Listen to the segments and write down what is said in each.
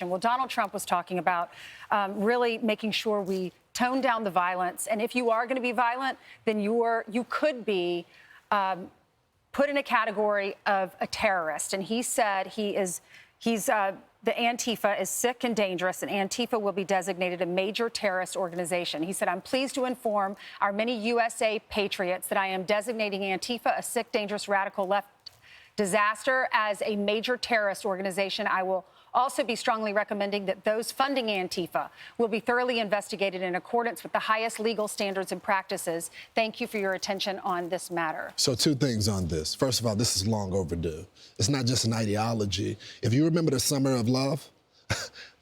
Well, Donald Trump was talking about really making sure we tone down the violence. And if you are going to be violent, then you could be put in a category of a terrorist. And he said the Antifa is sick and dangerous, and Antifa will be designated a major terrorist organization. He said, I'm pleased to inform our many USA patriots that I am designating Antifa a sick, dangerous, radical left disaster as a major terrorist organization. I will also be strongly recommending that those funding Antifa will be thoroughly investigated in accordance with the highest legal standards and practices. Thank you for your attention on this matter. So 2 things on this. First of all, this is long overdue. It's not just an ideology. If you remember the Summer of Love,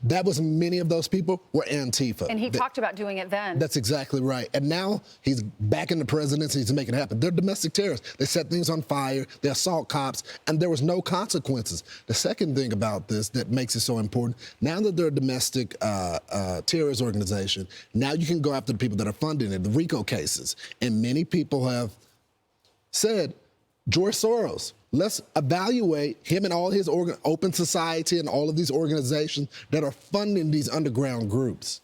that was many of those people were Antifa. And he talked about doing it then. That's exactly right. And now he's back in the presidency. He's making it happen. They're domestic terrorists. They set things on fire. They assault cops. And there was no consequences. The second thing about this that makes it so important, now that they're a domestic terrorist organization, now you can go after the people that are funding it, the RICO cases. And many people have said, George Soros, let's evaluate him and all his Open Society and all of these organizations that are funding these underground groups.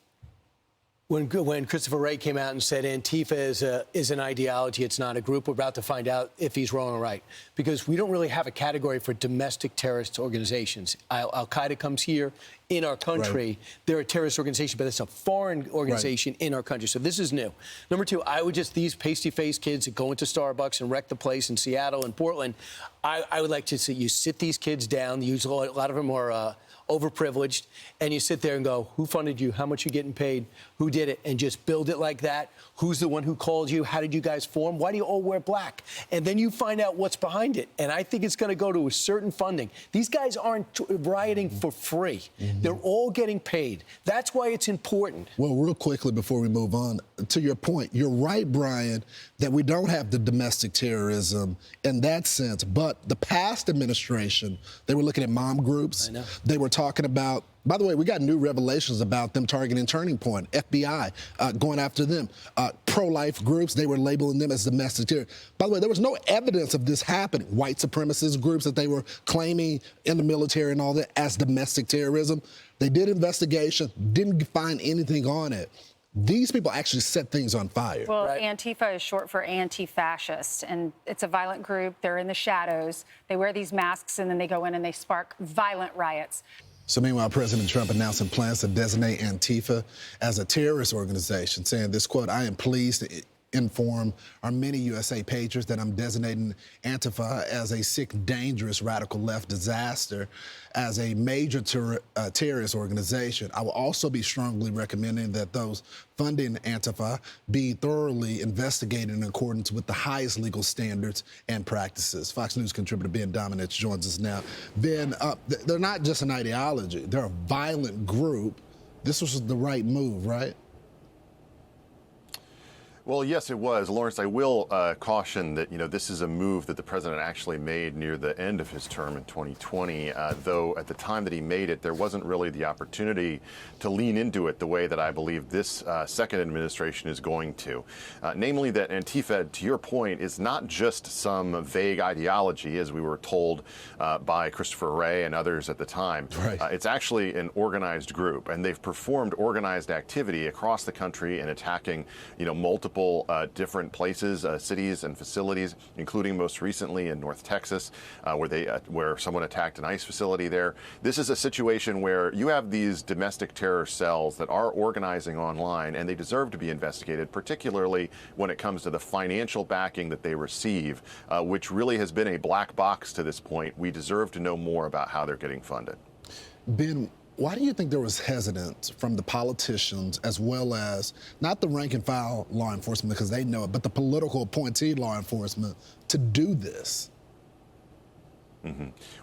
When Christopher Wray came out and said Antifa is an ideology, it's not a group, we're about to find out if he's wrong or right. Because we don't really have a category for domestic terrorist organizations. Al-Qaeda comes here in our country. Right. They're a terrorist organization, but it's a foreign organization in our country. So this is new. Number 2, these pasty-faced kids that go into Starbucks and wreck the place in Seattle and Portland, I would like to see you sit these kids down. A lot of them are overprivileged, and you sit there and go, who funded you? How much are you getting paid? Who did it? And just build it like that. Who's the one who called you? How did you guys form? Why do you all wear black? And then you find out what's behind it. And I think it's going to go to a certain funding. These guys aren't rioting for free. They're all getting paid. That's why it's important. Well, real quickly before we move on, to your point, you're right, Brian, that we don't have the domestic terrorism in that sense. But the past administration, they were looking at mom groups. I know. They were talking about, by the way, we got new revelations about them targeting Turning Point, FBI, going after them. Pro-life groups, they were labeling them as domestic terror. By the way, there was no evidence of this happening. White supremacist groups that they were claiming in the military and all that as domestic terrorism. They did investigation, didn't find anything on it. These people actually set things on fire. Well, right. Antifa is short for anti-fascist, and it's a violent group. They're in the shadows. They wear these masks, and then they go in and they spark violent riots. So meanwhile, President Trump announcing plans to designate Antifa as a terrorist organization, saying this, quote, I am pleased to inform our many USA patriots that I'm designating Antifa as a sick, dangerous, radical left disaster as a major terrorist organization. I will also be strongly recommending that those funding Antifa be thoroughly investigated in accordance with the highest legal standards and practices. Fox News contributor Ben Domenech joins us now. Ben, they're not just an ideology. They're a violent group. This was the right move, right? Well, yes, it was. Lawrence, I will caution that, this is a move that the president actually made near the end of his term in 2020, though at the time that he made it, there wasn't really the opportunity to lean into it the way that I believe this second administration is going to. Namely that Antifa, to your point, is not just some vague ideology, as we were told by Christopher Wray and others at the time. Right. It's actually an organized group, and they've performed organized activity across the country in attacking, multiple different places, cities and facilities, including most recently in North Texas, where someone attacked an ICE facility there. This is a situation where you have these domestic terror cells that are organizing online, and they deserve to be investigated, particularly when it comes to the financial backing that they receive, which really has been a black box to this point. We deserve to know more about how they're getting funded. Ben, why do you think there was hesitance from the politicians as well as not the rank and file law enforcement because they know it, but the political appointee law enforcement to do this?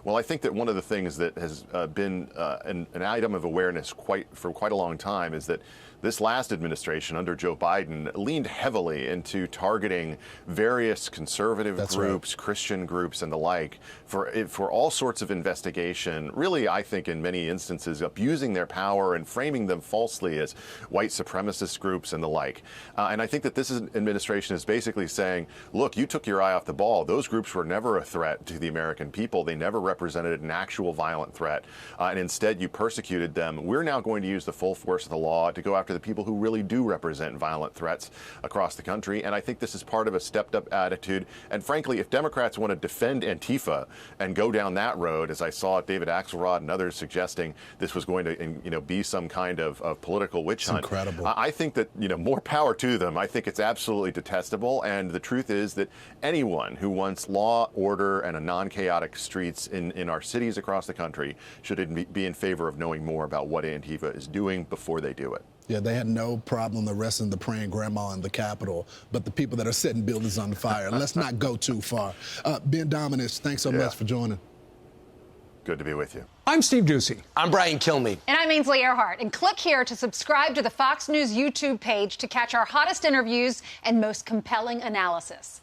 Well, I think that one of the things that has been an item of awareness for quite a long time is that this last administration under Joe Biden leaned heavily into targeting various conservative groups, Christian groups, and the like for all sorts of investigation, really, I think, in many instances, abusing their power and framing them falsely as white supremacist groups and the like. And I think that this administration is basically saying, look, you took your eye off the ball. Those groups were never a threat to the American people. people. They never represented an actual violent threat, and instead you persecuted them. We're now going to use the full force of the law to go after the people who really do represent violent threats across the country. And I think this is part of a stepped-up attitude. And frankly, if Democrats want to defend Antifa and go down that road, as I saw David Axelrod and others suggesting this was going to, be some kind of political witch hunt. Incredible. I think that, more power to them. I think it's absolutely detestable. And the truth is that anyone who wants law, order, and a non-chaotic streets in our cities across the country should be in favor of knowing more about what Antifa is doing before they do it. Yeah, they had no problem arresting the praying grandma in the Capitol, but the people that are setting buildings on fire. Let's not go too far. Ben Domenech, thanks so much for joining. Good to be with you. I'm Steve Doocy. I'm Brian Kilmeade. And I'm Ainsley Earhart. And click here to subscribe to the Fox News YouTube page to catch our hottest interviews and most compelling analysis.